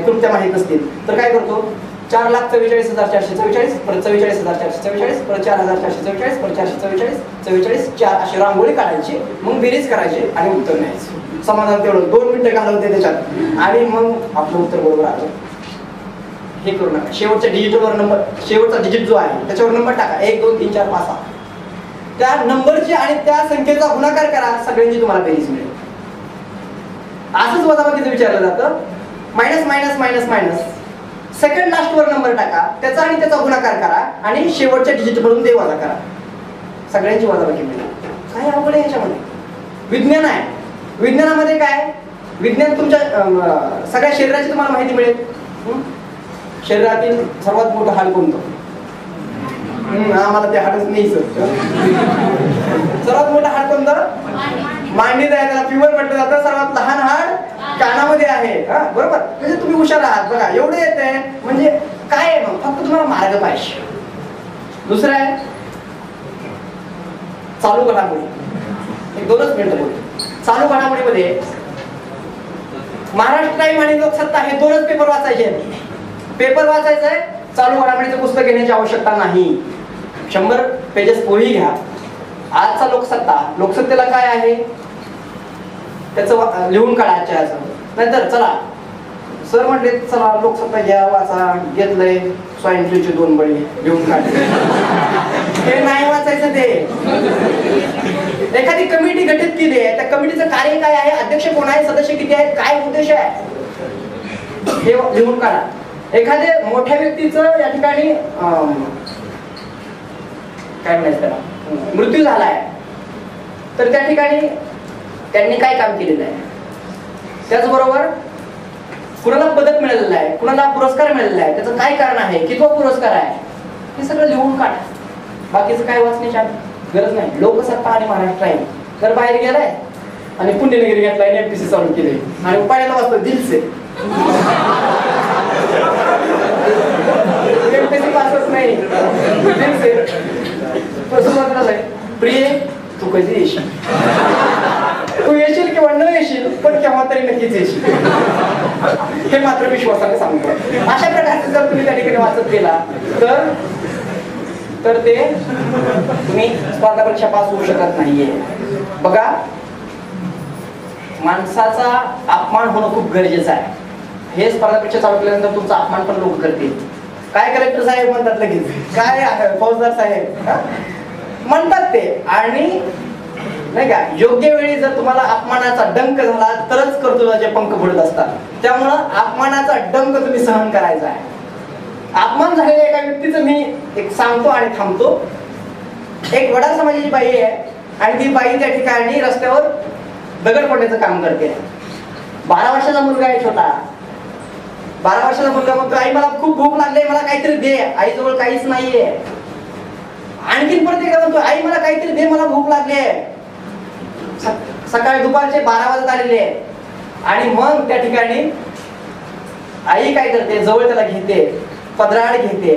कृत्या माहित नसतील तर काय करतो, 4,44,444 परत 44,444 परत 4,444 परत 444 44 4 अशी रांगोळी काढायची, मग बेरीज करायची आणि उत्तर न्यायचं. समाधान तेवढं 2 मिनिटं घालवते त्याच्यात आणि मग आपलं उत्तर बरोबर आलं. हे करू नका. शेवटच्या डिजिटवर नंबर, शेवटचा डिजिट जो आहे त्याच्यावर नंबर टाका, 1 2 3 4 5 6. त्या नंबरची आणि त्या संख्येचा गुणाकार करा, सगळ्यांची तुम्हाला बेरीज मिळेल. असंच वजाबाकीचं विचारलं जातं. Minus minus minus minus, second लास्टवर नंबर टाका, त्याचा आणि त्याचा गुणाकार करा आणि शेवटच्या डिजिट मधून ते वजा करा, सगळ्यांची वजाबाकी मिळेल. काय अवघड आहे याच्यामध्ये? विज्ञान आहे. विज्ञानामध्ये काय, विज्ञान तुमच्या सगळ्या शरीराची तुम्हाला माहिती मिळेल. शरीरातील सर्वात मोठं हाड कोणतं? आम्हाला ते हाडच नाही सर. सर्वात मोठं हाड कोणतं? मांडीच आहे, त्याला फिवर म्हटलं जातं. सर्वात लहान हाड कानामध्ये आहे. बरोबर. म्हणजे तुम्ही हुशार आहात बघा, एवढे येत आहे म्हणजे काय आहे मग, फक्त तुम्हाला मार्ग पाहिजे. दुसरं आहे चालू घडामोडी. 2च मिनिटं बोलतो. चालू घडामोडीमध्ये महाराष्ट्र टाइम आणि लोकसत्ता हे 2च पेपर वाचायचे आहेत. पेपर वाचायचं आहे, चालू घडामोडीचं पुस्तक घेण्याची आवश्यकता नाही. 100 पेजेस पोही घ्या. आजचा लोकसत्ता, लोकसत्तेला काय आहे त्याचं लिहून काढायचं असं. नाहीतर चला सर म्हटले चला लोकसत्ता घ्या वाचा, घेतलंय स्वाईन फ्लूचे 2 बळी लिहून काढले. हे नाही वाचायचं. ते एखादी कमिटी गठीत केली आहे, त्या कमिटीचं कार्य काय आहे, अध्यक्ष कोण आहे, सदस्य किती आहेत, काय उद्देश आहे, हे लिहून काढा. एखाद्या मोठ्या व्यक्तीचं या ठिकाणी काय म्हणायचं त्याला, मृत्यू झालाय तर त्या ठिकाणी त्यांनी काय काम केलेलं आहे, त्याचबरोबर कुणाला पदक मिळालेलं आहे, कुणाला पुरस्कार मिळालेला आहे, त्याचं काय कारण आहे, कितवा पुरस्कार आहे, हे सगळं लिहून काढा. बाकीचं काय वाचण्याची गरज नाही. लोकसत्ता आणि महाराष्ट्र आहे तर बाहेर गेलाय आणि पुण्यनगरी घेतलाय, MPC चालू केले आणि पहिल्यांदा वाचतो दिलसे. MPC पासच नाही, दिलसे. सुरुवातीला प्रिय तू कधी येशील, तू येशील किंवा न येशील पण केव्हा तरी नक्कीच येशील, हे मात्र विश्वासाने सांगतो. अशा प्रकारचे जर तुम्ही त्या ठिकाणी वाचत गेला तर ते तुम्ही स्पर्धा परीक्षा पास होऊ शकत नाहीये. बघा, माणसाचा अपमान होणं खूप गरजेचं आहे. हे स्पर्धा परीक्षा चालू केल्यानंतर तुमचा अपमान पण लोक करतील. काय कलेक्टर साहेब म्हणतात लगेच, काय फौजदार साहेब म्हणतात ते. आणि नाही का, योग्य वेळी जर तुम्हाला अपमानाचा डंक झाला तरच कर्तृत्वाचे पंख फुटत असतात. त्यामुळं अपमानाचा डंक तुम्ही सहन करायचा आहे. अपमान झालेल्या एका व्यक्तीचं मी एक सांगतो आणि थांबतो. एक वडार समाजाची बाई आहे आणि ती बाई त्या ठिकाणी रस्त्यावर दगड फोडण्याचं काम करते. 12 वर्षाचा मुलगा आहे, छोटा 12 वर्षाचा मुलगा म्हणतो आई मला खूप भूक लागली, मला काहीतरी दे. आईजवळ काहीच नाहीये. आणखीन परत एकदा म्हणतो आई मला काहीतरी दे, मला भूक लागली आहे. सकाळी दुपारचे 12 वाजत आलेले आहे. आणि मग त्या ठिकाणी आई काय करते, जवळ त्याला घेते, पदराड घेते.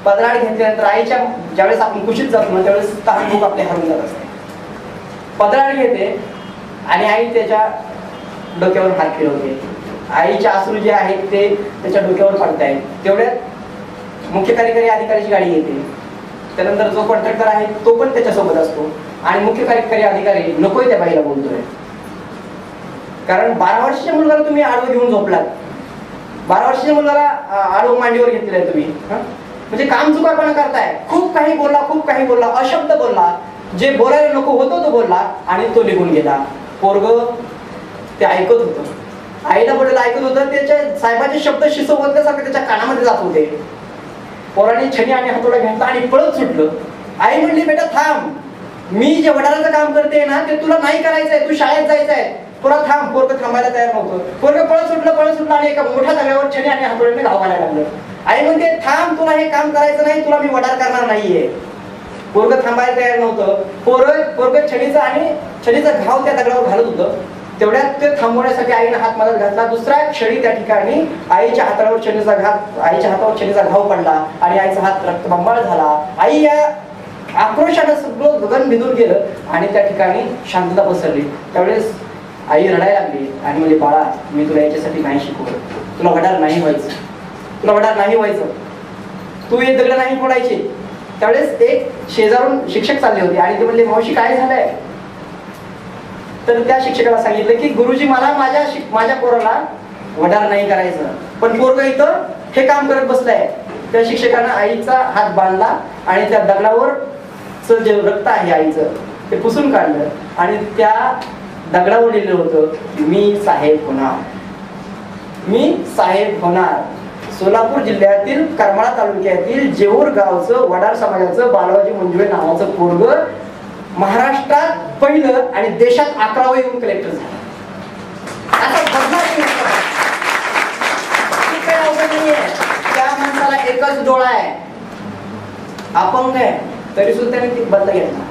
पदराड घेतल्यानंतर आईच्या ज्यावेळेस आपण कुशीत जातो ना त्यावेळेस तहान भूक आपली हरून जात असते. पदराड घेते आणि आई त्याच्या डोक्यावर हात फिरवते. आईचे अश्रू जे आहेत ते त्याच्या डोक्यावर पडतायत. तेवढ्यात मुख्य कार्यकारी अधिकाऱ्याची गाडी येते. त्यानंतर जो कॉन्ट्रॅक्टर आहे तो पण त्याच्यासोबत असतो आणि मुख्य कार्यकारी अधिकारी नकोय त्या बाईला बोलतोय. कारण 12 वर्षाच्या मुलगाला तुम्ही आडवं घेऊन झोपलात, 12 वर्षाच्या मुलाला आडवं मांडीवर घेतलेलं आहे तुम्ही, म्हणजे काम चुकापणा करताय. खूप काही बोलला, अशब्द बोलला, जे बोलायला नको होतं तो बोलला आणि तो निघून गेला. पोरग ते ऐकत होतं, आईला बोलायला ऐकत होतं, त्याच्या साहेबाचे शब्द शिसवल्यासारखे त्याच्या कानामध्ये जात होते. पोराने छडी आणि हातोडा घेतला आणि पळत सुटलं. आई म्हणली, बेटा थांब, मी जे वडाराचं काम करते ना ते तुला नाही करायचंय, तू शाळेत जायचंय, पुरा थांब. पोरग थांबायला तयार नव्हतं. पोरग पळत सुटलं आणि एका मोठ्या जागेवर छडी आणि हातोड्याने घाव घालायला लागलं. आई म्हणते, थांब, तुला हे काम करायचं नाही, तुला मी वडार करणार नाहीये. पोरग थांबायला तयार नव्हतं. पोरग छडीचा घाव त्या दगडावर घालत होतं. तेवढ्यात ते थांबवण्यासाठी आईने हात मदत घातला. दुसऱ्या क्षणी त्या ठिकाणी आईच्या हातावर छडीचा घाव पडला आणि आईचा हात रक्तबंबाळ झाला. आई या आक्रोशानं सगळं गगन भिजून गेलं आणि त्या ठिकाणी शांतता पसरली. त्यावेळेस आई रडायला लागली आणि म्हणजे, बाळा, मी तुला याच्यासाठी नाही शिकवलं, तुला वडार नाही व्हायचं, तू हे दगड नाही फोडायचे. त्यावेळेस एक शेजारून शिक्षक चालले होते आणि ते म्हणले, मावशी काय झालंय? तर त्या शिक्षकाला सांगितलं की गुरुजी, मला माझ्या पोराला वडार नाही करायचं, पण पोरग इथं हे काम करत बसलाय. त्या शिक्षकानं आईचा हात बांधला आणि त्या दगडावरच जे रक्त आहे आईचं ते पुसून काढलं आणि त्या दगडावर लिहिलं होतं, मी साहेब होणार. सोलापूर जिल्ह्यातील करमाळा तालुक्यातील जेऊर गावचं वडार समाजाचं बाळाजी मंजुळे नावाचं पोरग महाराष्ट्रात पहिलं आणि देशात 11वं येऊन कलेक्टर झालं. त्या माणसाला एकच डोळा आहे, अपंग आहे, तरी सुद्धा त्याने बदला घेतला.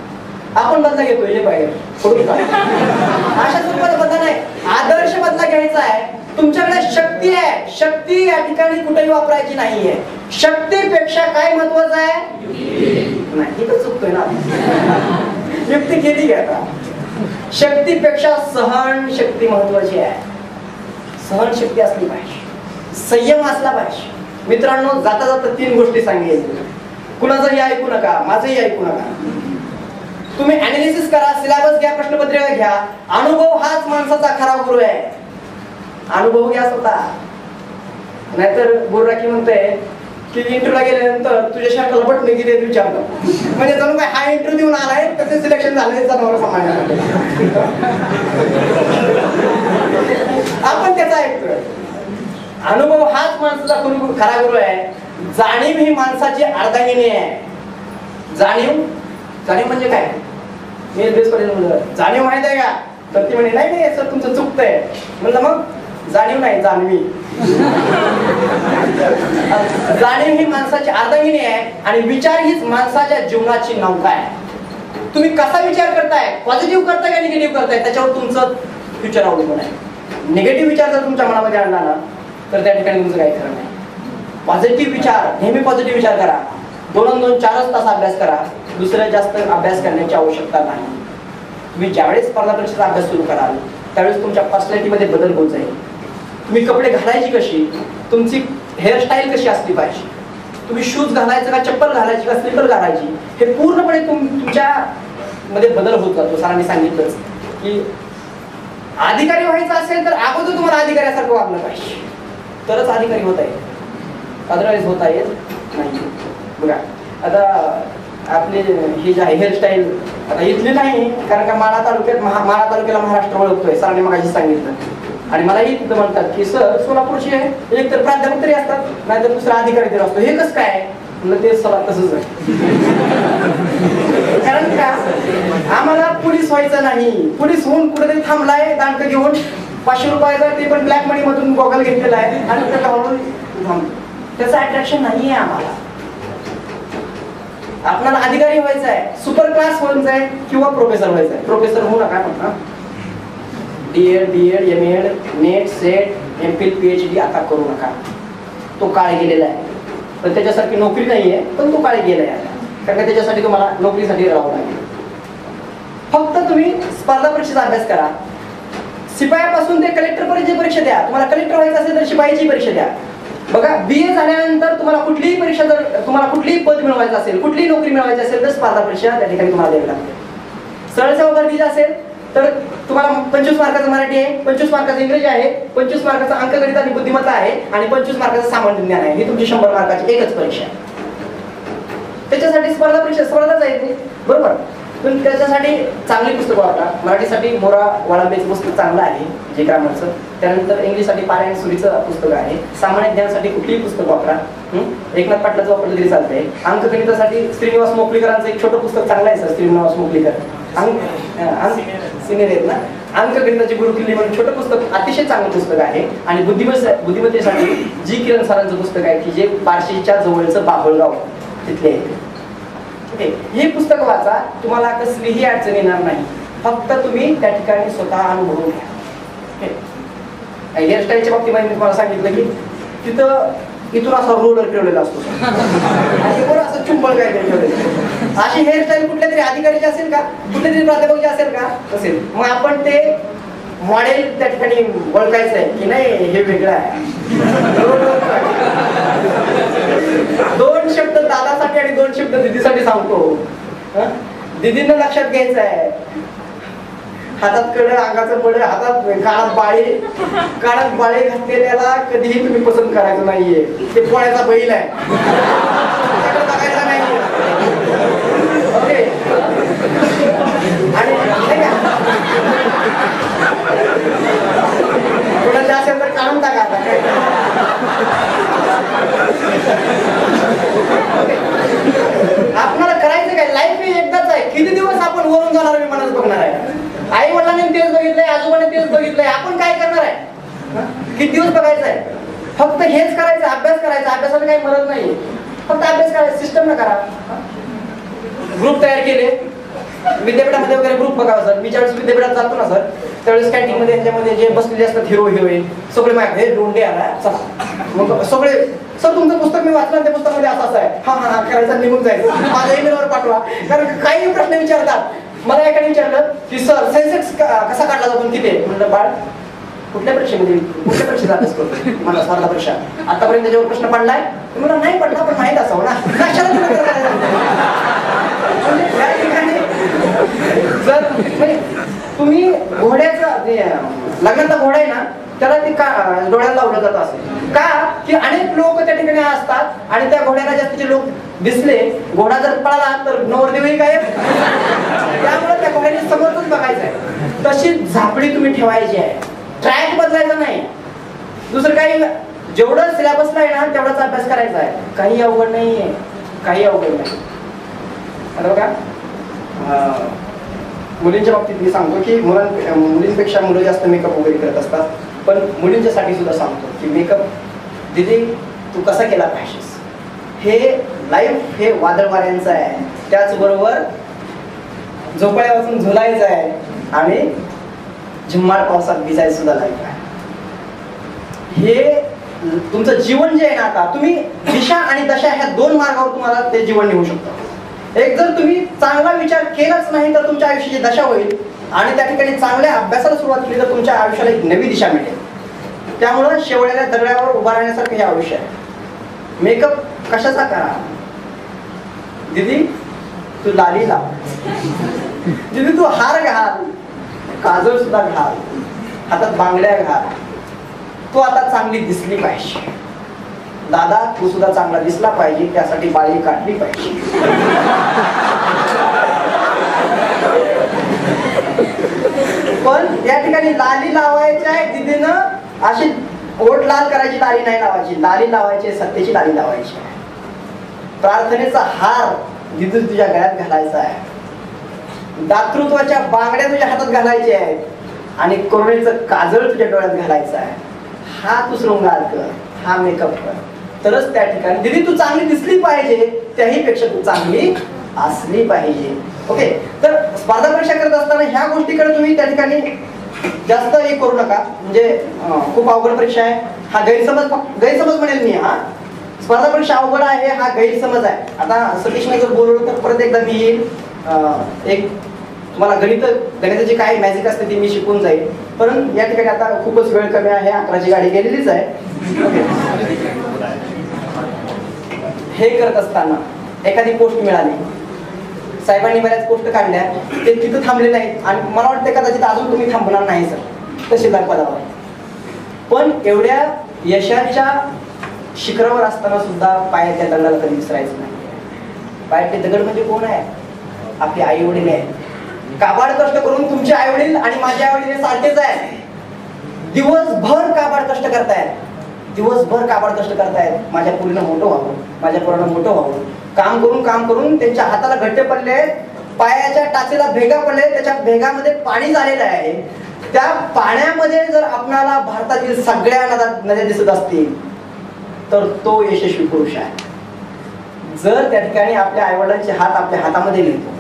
आपण बदला घेतोय जे बाहेर अशा स्वरूपाचा बदला नाही, आदर्श बदला घ्यायचा आहे. तुमच्याकडे शक्ती आहे, शक्ती या ठिकाणी कुठेही वापरायची नाहीये. शक्तीपेक्षा काय महत्वाचं आहे? नाही, इथं चुकतोय ना, युक्ती केली की आता. शक्तीपेक्षा सहन शक्ती महत्वाची आहे. सहन शक्ती असली पाहिजे, संयम असला पाहिजे. मित्रांनो, जाता जाता 3 गोष्टी सांगेल. कुणाचंही ऐकू नका, माझंही ऐकू नका. तुम्ही अनालिसिस करा, सिलेबस घ्या, प्रश्नपत्रिका घ्या. अनुभव हाच माणसाचा खरा गुरु आहे. अनुभव घ्या स्वतः. नाहीतर गुरुराखी म्हणते की इंटरव्ह्यूला गेल्यानंतर तुझ्या शर्टाला बटन किती विचारलं, म्हणजे जणू काय हा इंटरव्ह्यू देऊन आलाय, त्याचे सिलेक्शन झालंय जनावर समाजामध्ये. आपण त्याचा ऐकतोय. अनुभव हाच माणसाचा खरा गुरु आहे. जाणीव ही माणसाची अर्धांगिनी आहे. जाणीव म्हणजे काय? मी म्हणलं, जाणीव माहित आहे का? तर ती म्हणे, नाही सर, तुमचं चुकतंय. म्हणलं, मग जाणीव नाही, जाणवी. जाणीव ही माणसाची अर्धांगिनी आहे आणि विचार हीच माणसाच्या जीवनाची नौका आहे. तुम्ही कसा विचार करताय, पॉझिटिव्ह करताय का निगेटिव्ह करताय, त्याच्यावर तुमचं फ्युचर अवलंबून आहे. निगेटिव्ह विचार जर तुमच्या मनामध्ये आणला ना तर त्या ठिकाणी तुमचं काही खरं नाही. पॉझिटिव्ह विचार, नेहमी पॉझिटिव्ह विचार करा. 2-2, 4 तास अभ्यास करा. दुसऱ्या जास्त अभ्यास करण्याची आवश्यकता नाही. तुम्ही ज्यावेळेस स्पर्धा परीक्षेचा अभ्यास सुरू कराल त्यावेळेस तुमच्या पर्सनॅलिटीमध्ये बदल होत जाईल. तुम्ही कपडे घालायची कशी, तुमची हेअरस्टाईल कशी असली पाहिजे, तुम्ही शूज घालायचं का, चप्पल घालायची का, स्लीपर घालायची, हे पूर्णपणे तुमच्या मध्ये बदल होत जातो. सरांनी सांगितलंच की अधिकारी व्हायचं असेल तर अगोदर तुम्हाला अधिकाऱ्यासारखं वागलं पाहिजे, तरच अधिकारी होता येईल, अदरवाईज होता येत नाही. बघा, आता आपली ही जी आहे हेअरस्टाईल आता इथली नाही, कारण का माळा तालुक्याला महाराष्ट्र ओळखतोय, सरांनी मगाशी सांगितलं. आणि मलाही तिथं म्हणतात की सर, सोलापूरची आहे, एक तर प्राध्यापक तरी असतात, नाहीतर दुसरा अधिकारी तरी असतो, हे कसं काय? म्हणलं, ते सर तसंच आहे. कारण का आम्हाला पोलीस व्हायचं नाही. पोलीस होऊन कुठेतरी थांबलाय दांडकं घेऊन 500 रुपयाचा, ते पण ब्लॅक मनी मधून गॉगल घेतलेला आहे आणि त्याचं अट्रॅक्शन नाहीये आम्हाला. आपल्याला अधिकारी व्हायचं आहे, सुपर क्लास व्हायचं आहे किंवा प्रोफेसर व्हायचं आहे. प्रोफेसर होऊ नका म्हणा. D.Ed, M.Ed, net, set, MPhil, PhD आता करू नका. तो काळ गेलेला आहे. पण त्याच्यासारखी नोकरी नाहीये, पण तो काळ गेलाय आता. कारण का त्याच्यासाठी तुम्हाला नोकरीसाठी राहावं लागेल. फक्त तुम्ही स्पर्धा परीक्षेचा अभ्यास करा. शिपायापासून ते कलेक्टर पर्यंतची परीक्षा द्या. तुम्हाला कलेक्टर व्हायचं असेल तर शिपाईची परीक्षा द्या. बघा, BA झाल्यानंतर तुम्हाला कुठलीही परीक्षा जर तुम्हाला कुठलीही पद मिळवायचं असेल, कुठलीही नोकरी मिळवायची असेल तर स्पर्धा परीक्षा त्या ठिकाणी तुम्हाला द्यावी लागते. सरळ सेवा भरतीची असेल तर तुम्हाला 25 मार्काचं मराठी आहे, 25 मार्काचं इंग्रजी आहे, 25 मार्काचा अंकगणित आणि बुद्धिमत्ता आहे आणि 25 मार्काचं सामान्य ज्ञान आहे. ही तुमची 100 मार्काची एकच परीक्षा आहे. त्याच्यासाठी स्पर्धा परीक्षा स्पर्धाच आहे ती, बरोबर. पण त्याच्यासाठी चांगली पुस्तकं वापरा. मराठीसाठी मोरा वाळंबेचं पुस्तक चांगलं आहे, जे ग्रामरचं. त्यानंतर इंग्लिशसाठी पारायण सुरीचं पुस्तक आहे. सामान्य ज्ञानासाठी कुठलीही पुस्तक वापरा. एकनाथ पाटलाचं वापरलं तरी चालतंय. अंकगणितासाठी श्रीनिवास मोकलीकरांचं एक छोटं पुस्तक चांगलं आहे सर, श्रीनिवास मोकलीकर सिनियर आहेत ना. अंकगणिताची गुरुकिल्ली म्हणून छोटं पुस्तक अतिशय चांगलं पुस्तक आहे. आणि बुद्धिमत्तेसाठी जी किरण सरांचं पुस्तक आहे की जे बार्शीच्या जवळचं बाभळगाव तिथले आहे. हे पुस्तक वाचा, तुम्हाला कसलीही अडचण येणार नाही. फक्त तुम्ही त्या ठिकाणी स्वतः अनुभवून घ्या. हेअरस्टाईलच्या बाबतीमध्ये मी तुम्हाला सांगितलं की तिथं इथून असा रोलर फिरवलेला असतो आणि वर असं चुंबळ काय ठेवलेलं. अशी हेअरस्टाईल कुठल्या तरी अधिकारीची असेल का, कुठल्या तरी प्राध्यापकाची असेल का, असेल. मग आपण ते मॉडेल त्या ठिकाणी ओळखायचं आहे की नाही हे वेगळं आहे. 2 शब्द दादासाठी आणि 2 शब्द दिदीसाठी सांगतो. दिदीनं लक्षात घ्यायचं आहे. हातात कड, अंगाचं पड, हातात कानात बाळे घातलेल्याला कधीही तुम्ही पसंत करायचं नाहीये. ते पोळ्याचा बैल आहे, बघायचा नाहीये. ओके. आणि कोणाच्या असेल तर काढून टाका. आपल्याला करायचं काय, लाईफ ही एकदाच आहे. किती दिवस आपण वरून जाणार विमानात बघणार आहे. आई वडिलांनी तेच बघितलंय, आजोबाने तेच बघितलंय. आपण काय करणार आहे, किती दिवस बघायचं आहे. फक्त हेच करायचं, अभ्यास करायचा. अभ्यासाला काही मदत नाही, फक्त अभ्यास करायचा. सिस्टम न करा. ग्रुप तयार केले विद्यापीठामध्ये वगैरे, ग्रुप बघावा सर. मी ज्यावेळेस विद्यापीठात जातो ना सर, त्यावेळेस कॅन्टीन मध्ये ह्याच्यामध्ये जे बसलेले असतात हिरो हिरोईन सगळे माहिती हे डोंडे आला चला. मग सगळे सर तुमचं पुस्तक मी वाचलं, त्या पुस्तकामध्ये असं आहे, हा हा करायचं, निघून जायचं. माझ्या ईमेलवर पाठवा. कारण काही प्रश्न विचारतात. मला एकाने विचारलं की सर सेन्सेक्स कसा काढला जातो किती? म्हणलं बाळ कुठल्या परीक्षेमध्ये, कुठल्या परीक्षेत अभ्यास करतो? मला स्पर्धा परीक्षा. आतापर्यंत त्याच्यावर प्रश्न पडलाय? मला नाही पडला, पण माहित असावं ना. जर तुम्ही घोड्याचा लग्नाचा घोडा आहे ना, त्याला ते डोळ्याला लावलं जातं असेल का की अनेक लोक त्या ठिकाणी असतात आणि त्या घोड्याला जास्तीचे लोक दिसले, घोडा जर पळाला तर नवरदेवही काय, त्यामुळे त्या घोड्याने समोरच बघायचं आहे. तशी झापडी तुम्ही ठेवायची आहे, ट्रॅक बदलायचा नाही. दुसरं काही, जेवढं सिलेबसला आहे ना तेवढाच अभ्यास करायचा आहे. काही अवघड नाहीये, काही अवघड नाही. आता बघा मुलींच्या बाबतीत मी सांगतो की मुलींपेक्षा मुलं जास्त मेकअप वगैरे करत असतात. पण मुलींच्यासाठी सुद्धा सांगतो की मेकअप दिदी तू कसा केला पाहिजेस. हे लाईफ हे वादळ वाऱ्यांचं आहे, त्याचबरोबर झोपाळ्या वाचून झुलायचं आहे आणि झिम्माड पावसात भिजायचं सुद्धा लाईफ आहे. हे तुमचं जीवन जे आहे ना, आता तुम्ही दिशा आणि दशा ह्या 2 मार्गावर तुम्हाला ते जीवन निघू शकतं. एक जर तुम्ही चांगला विचार केलाच नाही तर तुमच्या आयुष्याची दशा होईल आणि त्या ठिकाणी चांगल्या अभ्यासाला सुरुवात केली तर तुमच्या आयुष्याला एक नवी दिशा मिळेल. त्यामुळं शेवळ्याच्या दगडावर उभा राहण्यासारखं हे आयुष्य आहे. मेकअप कशाचा करा दीदी, तू लाली लाव, दीदी तू हार घाल, काजळ सुद्धा घाल, हातात बांगड्या घाल, तू आता चांगली दिसली पाहिजे. दादा तू सुद्धा चांगला दिसला पाहिजे, त्यासाठी बाळी काढली पाहिजे. पण या ठिकाणी लाली लावायची आहे दिदीनं, अशी ओठ लाल करायची लाली नाही लावायची. लाली लावायची, सत्तेची लाली लावायची. प्रार्थनेचा हार दिदी तुझ्या गळ्यात घालायचा आहे. दातृत्वाच्या बांगड्या तुझ्या हातात घालायच्या आहेत आणि करुणेचं काजळ तुझ्या डोळ्यात घालायचं आहे. हा तू शृंगार कर, हा मेकअप कर, तरच त्या ठिकाणी दिदी तू चांगली दिसली पाहिजे, त्याही पेक्षा तू चांगली असली पाहिजे. ओके. तर स्पर्धा परीक्षा करत असताना ह्या गोष्टीकडे तुम्ही त्या ठिकाणी जास्त हे करू नका. म्हणजे खूप अवघड परीक्षा आहे हा गैरसमज म्हणेल मी. हा स्पर्धा परीक्षा अवघड आहे हा गैरसमज आहे. आता सतीशने जर बोलवलं तर परत एकदा मी येईल. एक तुम्हाला गणिताची काय मॅजिक असते ती मी शिकून जाईल. पण या ठिकाणी आता खूपच वेळ कमी आहे, 11ची गाडी गेलेलीच आहे. हे करत असताना एखादी पोस्ट मिळाली, साहेबांनी बऱ्याच पोस्ट काढल्या, ते तिथं थांबले नाहीत आणि मला वाटतं कदाचित अजून तुम्ही थांबणार नाही सर तहसीलदार पदावर. पण एवढ्या यशाच्या शिखरावर असताना सुद्धा पायाच्या दगडाला कधी विसरायचं नाही. पायाचे दगड म्हणजे कोण आहे? आपले आई वडील आहे. काबाड कष्ट करून तुमचे आई वडील आणि माझे आई वडील सारखेच आहे. दिवसभर काबाड कष्ट करतायत, दिवसभर काबाड कष्ट करतायत. माझ्या पोरीनं मोठं व्हावं, माझ्या पोरानं मोठं व्हावं. काम करून त्यांच्या हाताला गड्डे पडले, पायाच्या टाचेला भेगा पडले, त्याच्या भेगामध्ये पाणी झालेलं आहे. त्या पाण्यामध्ये जर आपणाला भारतातील सगळ्या नद्या दिसत असतील तर तो यशस्वी पुरुष आहे. जर त्या ठिकाणी आपल्या आईवडिलांचे हात आपल्या हातामध्ये घेतो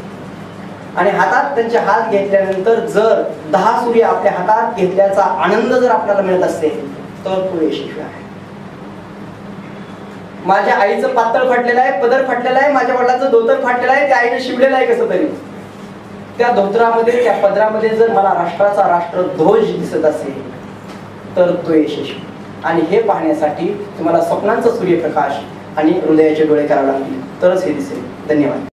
आणि हातात त्यांचे हात घेतल्यानंतर जर 10 सूर्य आपल्या हातात घेतल्याचा आनंद जर आपल्याला मिळत असेल तर तो यशस्वी आहे. माझ्या आईचं पातळ फाटलेलं आहे, पदर फाटलेला आहे, माझ्या वडिलांचं धोतर फाटलेलं आहे, त्या आईने शिवलेलं आहे कसं तरी. त्या धोतरामध्ये त्या पदरामध्ये जर मला राष्ट्राचा राष्ट्रध्वज दिसत असेल तर तो यशस्वी. आणि हे पाहण्यासाठी तुम्हाला स्वप्नांचा सूर्यप्रकाश आणि हृदयाचे डोळे करावे लागतील तरच हे दिसेल. धन्यवाद.